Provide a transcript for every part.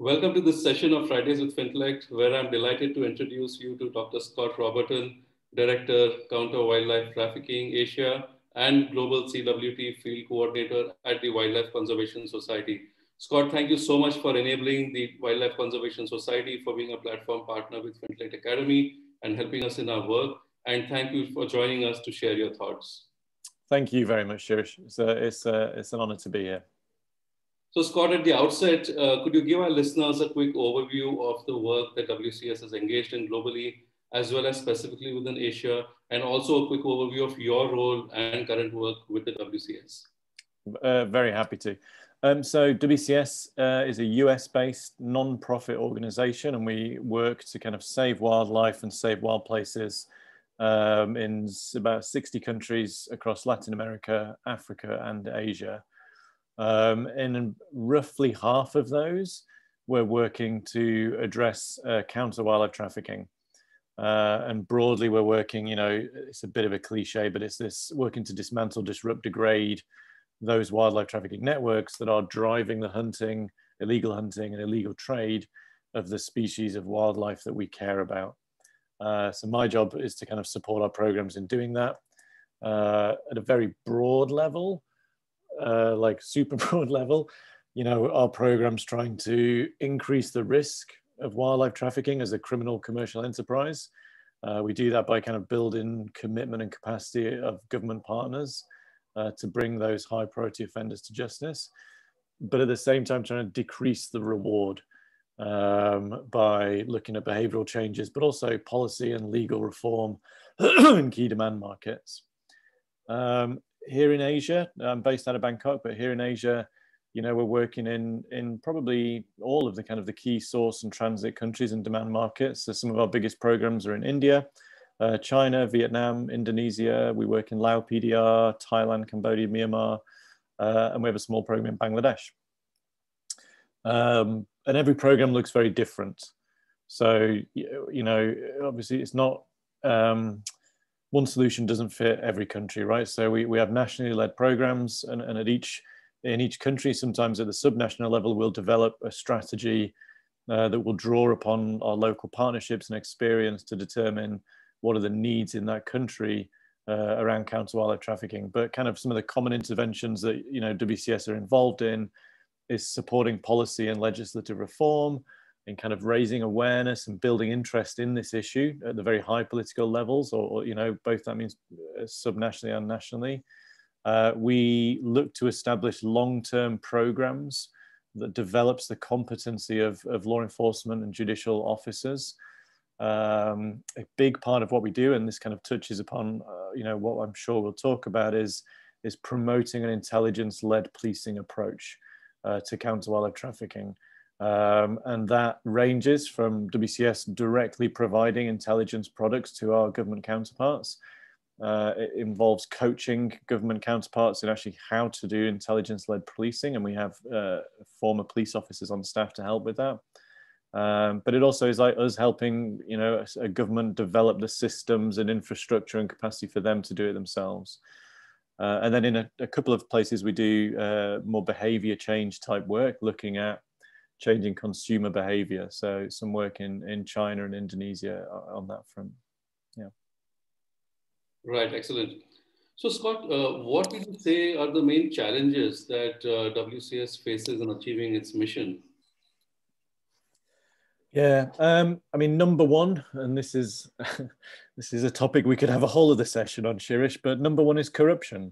Welcome to this session of Fridays with Fintelekt, where I'm delighted to introduce you to Dr. Scott Roberton, Director, Counter Wildlife Trafficking Asia and Global CWT Field Coordinator at the Wildlife Conservation Society. Scott, thank you so much for enabling the Wildlife Conservation Society, for being a platform partner with Fintelekt Academy and helping us in our work. And thank you for joining us to share your thoughts. Thank you very much, Shirish. It's an honor to be here. So Scott, at the outset, could you give our listeners a quick overview of the work that WCS is engaged in globally, as well as specifically within Asia, and also a quick overview of your role and current work with the WCS? Very happy to. So WCS is a US-based non-profit organization, and we work to kind of save wildlife and save wild places in about 60 countries across Latin America, Africa, and Asia. In roughly half of those, we're working to address counter wildlife trafficking. And broadly, we're working, it's a bit of a cliche, but it's this working to dismantle, disrupt, degrade those wildlife trafficking networks that are driving the hunting, illegal hunting and illegal trade of the species of wildlife that we care about. So my job is to kind of support our programs in doing that at a very broad level. Like super broad level, our program's trying to increase the risk of wildlife trafficking as a criminal commercial enterprise. We do that by kind of building commitment and capacity of government partners to bring those high priority offenders to justice, but at the same time trying to decrease the reward by looking at behavioral changes, but also policy and legal reform in key demand markets. Here in Asia, I'm based out of Bangkok, but here in Asia, we're working in probably all of the kind of the key source and transit countries and demand markets. So some of our biggest programs are in India, China, Vietnam, Indonesia. We work in Laos, PDR, Thailand, Cambodia, Myanmar, and we have a small program in Bangladesh. And every program looks very different. So, obviously it's not, one solution doesn't fit every country, right? So we have nationally led programs, and in each country, sometimes at the subnational level, we'll develop a strategy that will draw upon our local partnerships and experience to determine what are the needs in that country around counter wildlife trafficking. But kind of some of the common interventions that WCS are involved in is supporting policy and legislative reform, and kind of raising awareness and building interest in this issue at the very high political levels, or both that means subnationally and nationally. We look to establish long-term programs that develops the competency of law enforcement and judicial officers. A big part of what we do, and this kind of touches upon what I'm sure we'll talk about, is promoting an intelligence-led policing approach to counter wildlife trafficking. And that ranges from WCS directly providing intelligence products to our government counterparts. It involves coaching government counterparts in actually how to do intelligence-led policing, and we have former police officers on staff to help with that. But it also is like us helping, a government develop the systems and infrastructure and capacity for them to do it themselves. And then in a couple of places we do more behavior change type work, looking at changing consumer behavior. So some work in China and Indonesia on that front. Yeah. Right, excellent. So Scott, what would you say are the main challenges that WCS faces in achieving its mission? Yeah, I mean, number one, and this is this is a topic we could have a whole other session on, Shirish, but number one is corruption.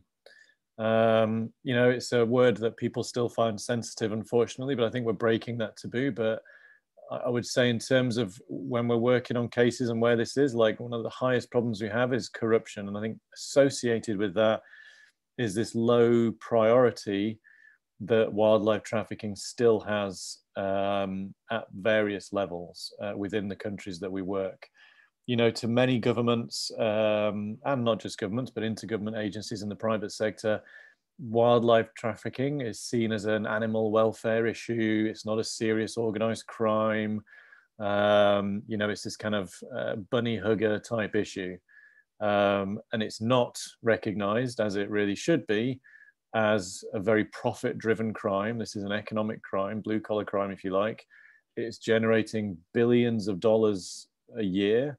It's a word that people still find sensitive, unfortunately, but I think we're breaking that taboo. But I would say in terms of when we're working on cases and where this is, like one of the highest problems we have is corruption. And I think associated with that is this low priority that wildlife trafficking still has at various levels within the countries that we work. To many governments, and not just governments, but intergovernment agencies in the private sector, wildlife trafficking is seen as an animal welfare issue. It's not a serious organized crime. It's this kind of bunny hugger type issue. And it's not recognized, as it really should be, as a very profit-driven crime. This is an economic crime, blue-collar crime, if you like. it's generating billions of dollars a year.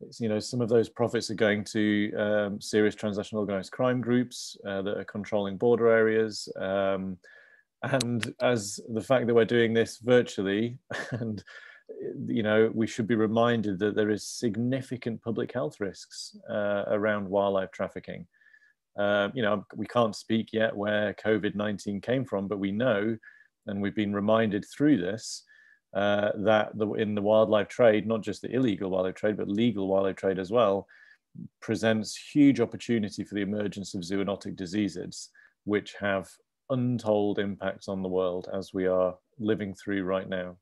It's, some of those profits are going to serious transnational organized crime groups that are controlling border areas. And as the fact that we're doing this virtually, and we should be reminded that there is significant public health risks around wildlife trafficking. We can't speak yet where COVID-19 came from, but we know, and we've been reminded through this, that in the wildlife trade, not just the illegal wildlife trade, but legal wildlife trade as well, presents huge opportunity for the emergence of zoonotic diseases, which have untold impacts on the world as we are living through right now.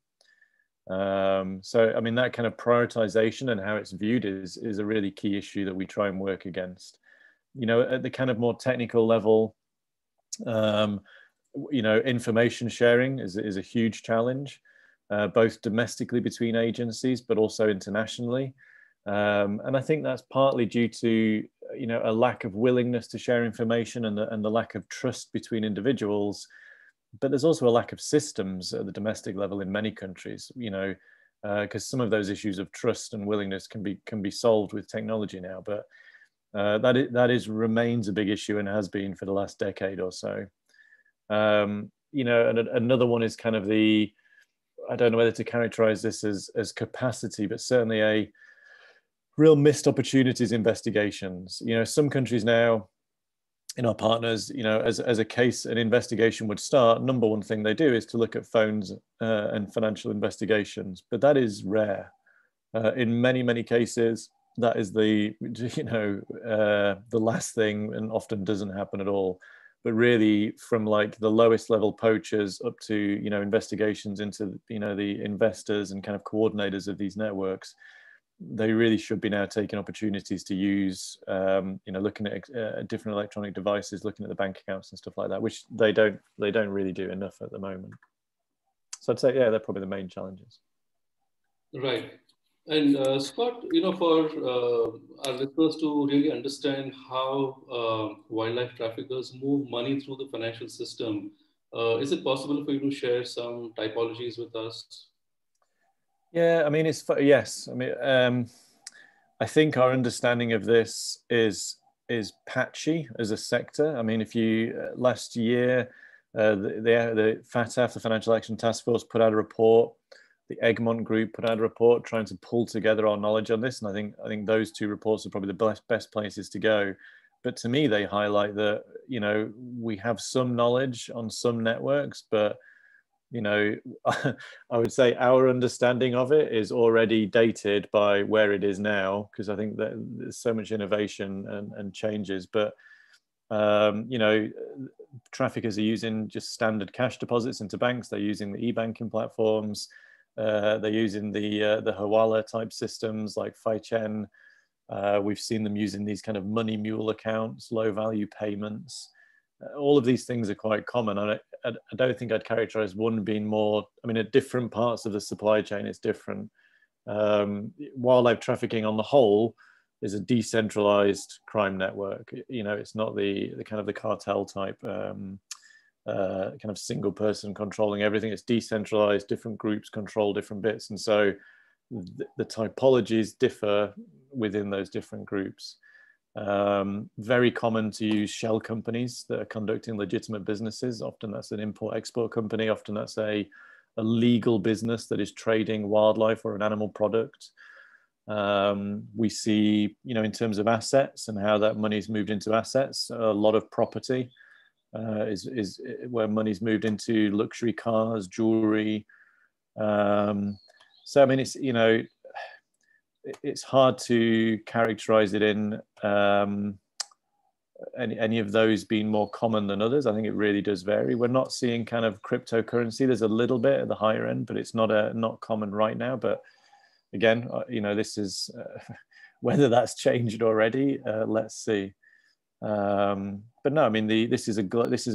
So, I mean, that kind of prioritization and how it's viewed is a really key issue that we try and work against. At the kind of more technical level, information sharing is a huge challenge, both domestically between agencies, but also internationally. And I think that's partly due to, a lack of willingness to share information and the lack of trust between individuals. But there's also a lack of systems at the domestic level in many countries, because some of those issues of trust and willingness can be solved with technology now. But that remains a big issue and has been for the last decade or so. And another one is kind of I don't know whether to characterize this as capacity, but certainly a real missed opportunities investigations. Some countries now, in our partners, as a case, an investigation would start, number one thing they do is to look at phones and financial investigations, but that is rare. In many, many cases, that is the last thing, and often doesn't happen at all. But really, from like the lowest level poachers up to, investigations into, the investors and kind of coordinators of these networks, they really should be now taking opportunities to use, looking at different electronic devices, looking at the bank accounts and stuff like that, which they don't really do enough at the moment. So I'd say, yeah, they're probably the main challenges. Right. And Scott, for our listeners to really understand how wildlife traffickers move money through the financial system, is it possible for you to share some typologies with us? Yeah, I mean, yes. I mean, I think our understanding of this is patchy as a sector. I mean, if you last year, the FATF, the Financial Action Task Force, put out a report. The Egmont Group put out a report trying to pull together our knowledge on this, and I think those two reports are probably the best places to go. But to me, they highlight that we have some knowledge on some networks, but I would say our understanding of it is already dated by where it is now, because I think that there's so much innovation and changes. But traffickers are using just standard cash deposits into banks. They're using the e-banking platforms. They're using the Hawala type systems like Faichen. We've seen them using these kind of money mule accounts, low value payments. All of these things are quite common. And I don't think I'd characterize one being more, I mean, at different parts of the supply chain, it's different. Wildlife trafficking on the whole is a decentralized crime network. It's not the kind of the cartel type kind of single person controlling everything. It's decentralized, different groups control different bits. And so the typologies differ within those different groups. Very common to use shell companies that are conducting legitimate businesses. Often that's an import-export company. Often that's a legal business that is trading wildlife or an animal product. We see, in terms of assets and how that money's moved into assets, a lot of property is where money's moved into luxury cars, jewelry. So, I mean, it's hard to characterize it in any of those being more common than others. I think it really does vary. We're not seeing kind of cryptocurrency. There's a little bit at the higher end, but it's not common right now. But again, this is whether that's changed already. Let's see. But no, I mean, this is a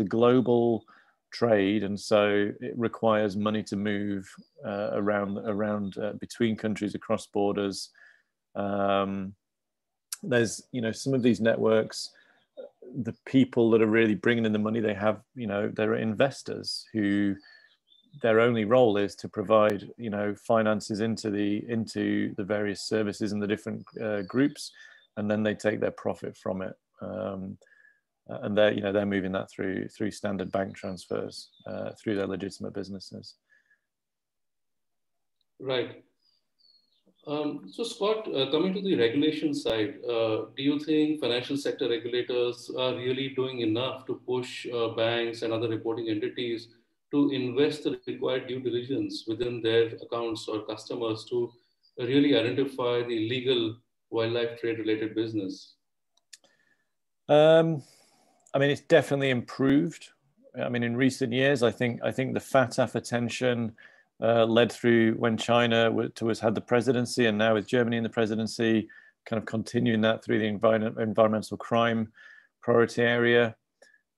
global trade, and so it requires money to move around between countries, across borders. There's some of these networks, the people that are really bringing in the money, they have there are investors who their only role is to provide, finances into the various services and the different groups, and then they take their profit from it. And they're moving that through standard bank transfers through their legitimate businesses. Right. So Scott, coming to the regulation side, do you think financial sector regulators are really doing enough to push banks and other reporting entities to invest the required due diligence within their accounts or customers to really identify the illegal wildlife trade related business? I mean, it's definitely improved. I mean, in recent years, I think the FATF attention led through when China had the presidency, and now with Germany in the presidency, kind of continuing that through the environmental crime priority area.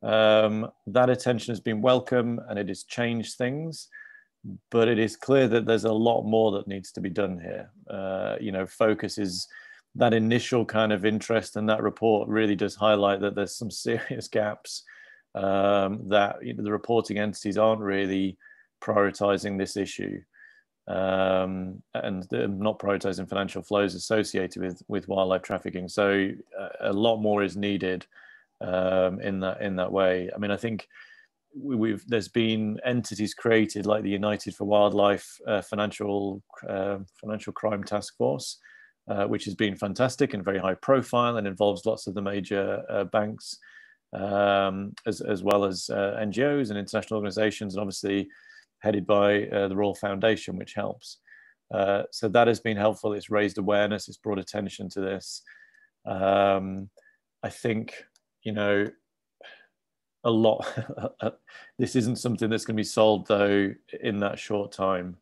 That attention has been welcome, and it has changed things. But it is clear that there's a lot more that needs to be done here. Focus is that initial kind of interest, and that report really does highlight that there's some serious gaps, that the reporting entities aren't really prioritizing this issue, and not prioritizing financial flows associated with wildlife trafficking. So a lot more is needed in that way. I mean, I think there's been entities created like the United for Wildlife Financial Crime Task Force, which has been fantastic and very high profile and involves lots of the major banks, as well as NGOs and international organizations, and obviously headed by the Royal Foundation, which helps. So that has been helpful. It's raised awareness, it's brought attention to this. I think, a lot, this isn't something that's going to be solved though in that short time.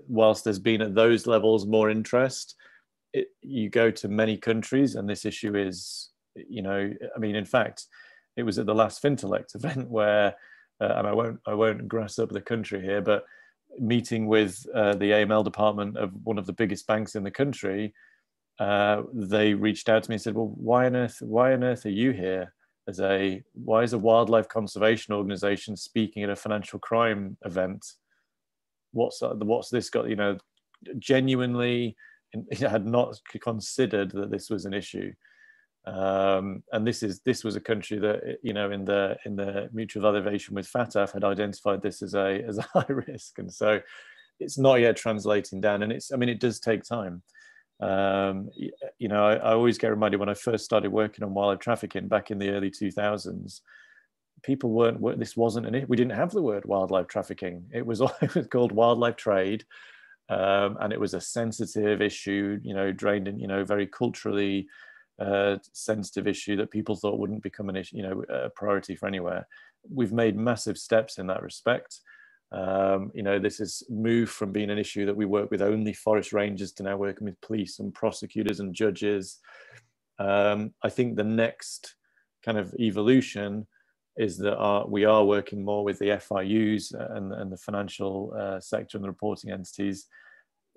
Whilst there's been at those levels more interest, you go to many countries and this issue is, I mean, in fact, it was at the last Fintelekt event where, and I won't grass up the country here, but meeting with the AML department of one of the biggest banks in the country, they reached out to me and said, well, why on earth are you here? Why is a wildlife conservation organization speaking at a financial crime event? What's this got? Genuinely had not considered that this was an issue, and this was a country that in the mutual evaluation with FATF had identified this as a high risk, and so it's not yet translating down, and it does take time. I always get reminded when I first started working on wildlife trafficking back in the early 2000s, people this wasn't we didn't have the word wildlife trafficking. It was called wildlife trade, and it was a sensitive issue, drained in, very culturally sensitive issue that people thought wouldn't become an issue, a priority for anywhere. We've made massive steps in that respect. This has moved from being an issue that we work with only forest rangers to now working with police and prosecutors and judges. I think the next kind of evolution is that we are working more with the FIUs and the financial sector and the reporting entities,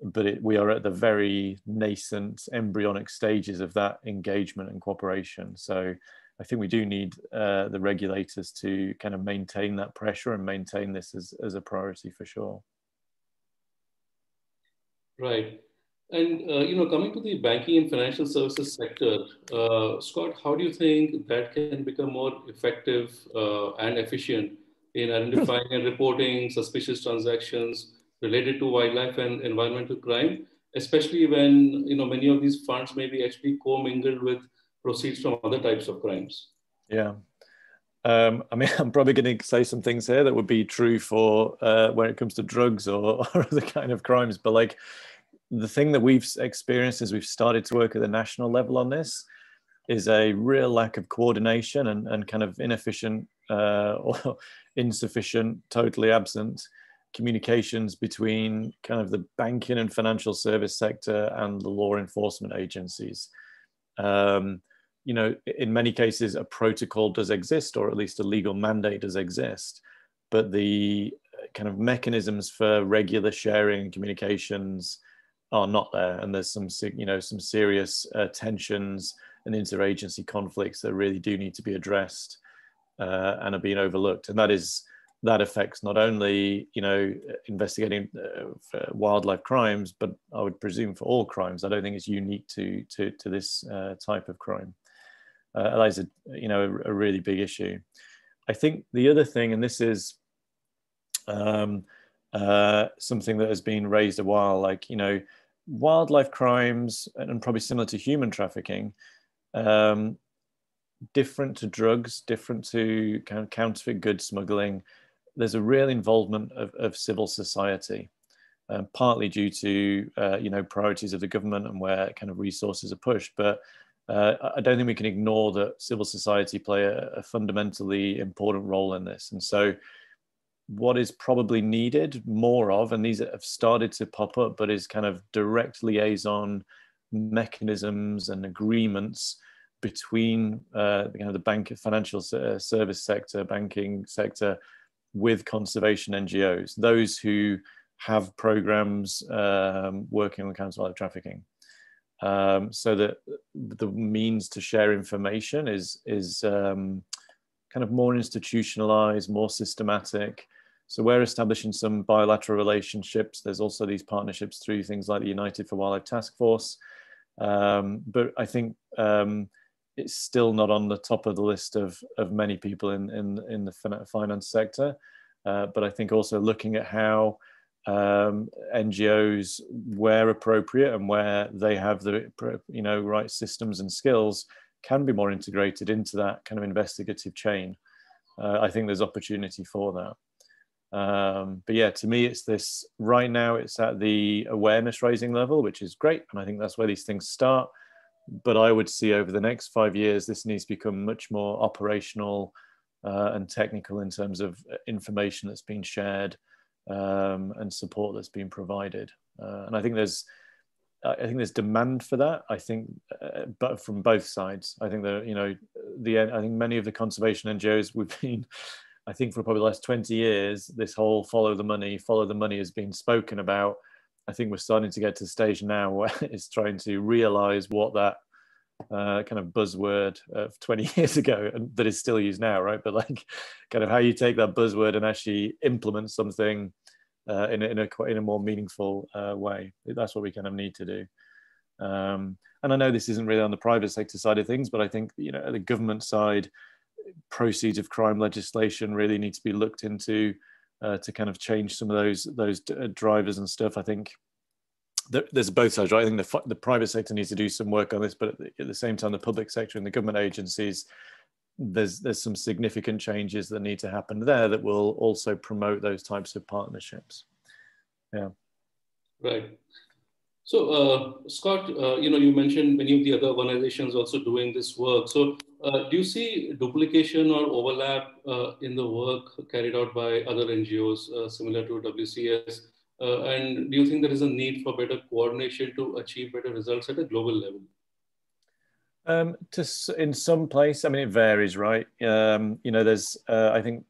but we are at the very nascent embryonic stages of that engagement and cooperation. So I think we do need the regulators to kind of maintain that pressure and maintain this as a priority for sure. Right. And, coming to the banking and financial services sector, Scott, how do you think that can become more effective and efficient in identifying and reporting suspicious transactions related to wildlife and environmental crime, especially when, many of these funds may be actually commingled with proceeds from other types of crimes? Yeah. I'm probably going to say some things here that would be true for when it comes to drugs or other kind of crimes, but like, the thing that we've experienced as we've started to work at the national level on this is a real lack of coordination and kind of inefficient or insufficient, totally absent communications between kind of the banking and financial service sector and the law enforcement agencies. In many cases, a protocol does exist, or at least a legal mandate does exist, but the kind of mechanisms for regular sharing and communications are not there, and there's some serious tensions and interagency conflicts that really do need to be addressed and are being overlooked. And that is that affects not only, you know, investigating wildlife crimes, but I would presume for all crimes. I don't think it's unique to this type of crime. That is you know, a really big issue. I think the other thing, and this is something that has been raised a while, like, you know, wildlife crimes, and probably similar to human trafficking, different to drugs, different to kind of counterfeit goods smuggling. There's a real involvement of civil society, partly due to you know, priorities of the government and where kind of resources are pushed. But I don't think we can ignore that civil society play a fundamentally important role in this. And so what is probably needed more of, and these have started to pop up, but is kind of direct liaison mechanisms and agreements between you know, the bank, financial service sector, banking sector, with conservation NGOs, those who have programs working on counter-wildlife trafficking, so that the means to share information is kind of more institutionalized, more systematic. So we're establishing some bilateral relationships. There's also these partnerships through things like the United for Wildlife Task Force. But I think it's still not on the top of the list of many people in the finance sector. But I think also looking at how NGOs, where appropriate and where they have the, you know, right systems and skills, can be more integrated into that kind of investigative chain. I think there's opportunity for that. But yeah, to me, it's this, right now it's at the awareness raising level, which is great. And I think that's where these things start. But I would see over the next 5 years, this needs to become much more operational and technical in terms of information that's been shared and support that's been provided. And I think there's demand for that. I think, but from both sides. I think that, you know, I think many of the conservation NGOs, we've been, I think for probably the last 20 years, this whole follow the money has been spoken about. I think we're starting to get to the stage now where it's trying to realize what that kind of buzzword of 20 years ago, and that is still used now, right? But like, kind of how you take that buzzword and actually implement something in a more meaningful way. That's what we kind of need to do. And I know this isn't really on the private sector side of things, but I think, you know, at the government side, proceeds of crime legislation really needs to be looked into to kind of change some of those drivers and stuff. I think there's both sides, right? I think the private sector needs to do some work on this, but at the same time, the public sector and the government agencies, there's some significant changes that need to happen there that will also promote those types of partnerships. Yeah. Right. So, Scott, you know, you mentioned many of the other organizations also doing this work. So, do you see duplication or overlap in the work carried out by other NGOs similar to WCS? And do you think there is a need for better coordination to achieve better results at a global level? In some place, I mean, it varies, right? You know, there's, I think,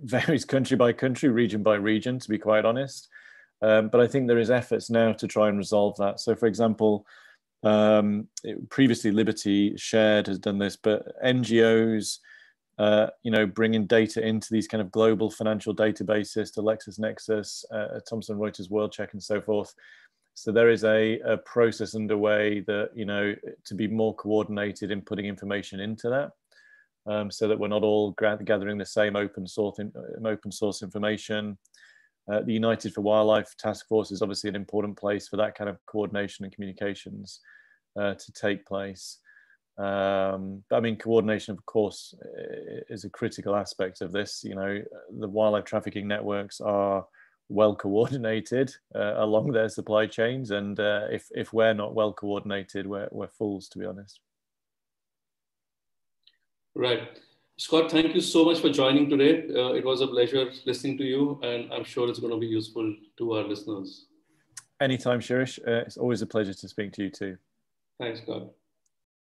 varies country by country, region by region, to be quite honest. But I think there is efforts now to try and resolve that. So, for example, previously Liberty Shared has done this, but NGOs, you know, bringing data into these kind of global financial databases to LexisNexis, Thomson Reuters WorldCheck, and so forth. So there is a process underway that, you know, to be more coordinated in putting information into that, so that we're not all gathering the same open source information. The United for Wildlife Task Force is obviously an important place for that kind of coordination and communications to take place. But I mean, coordination, of course, is a critical aspect of this. You know, the wildlife trafficking networks are well coordinated along their supply chains, and if we're not well coordinated, we're fools, to be honest. Right. Scott, thank you so much for joining today. It was a pleasure listening to you, and I'm sure it's going to be useful to our listeners. Anytime, Shirish. It's always a pleasure to speak to you too. Thanks, Scott.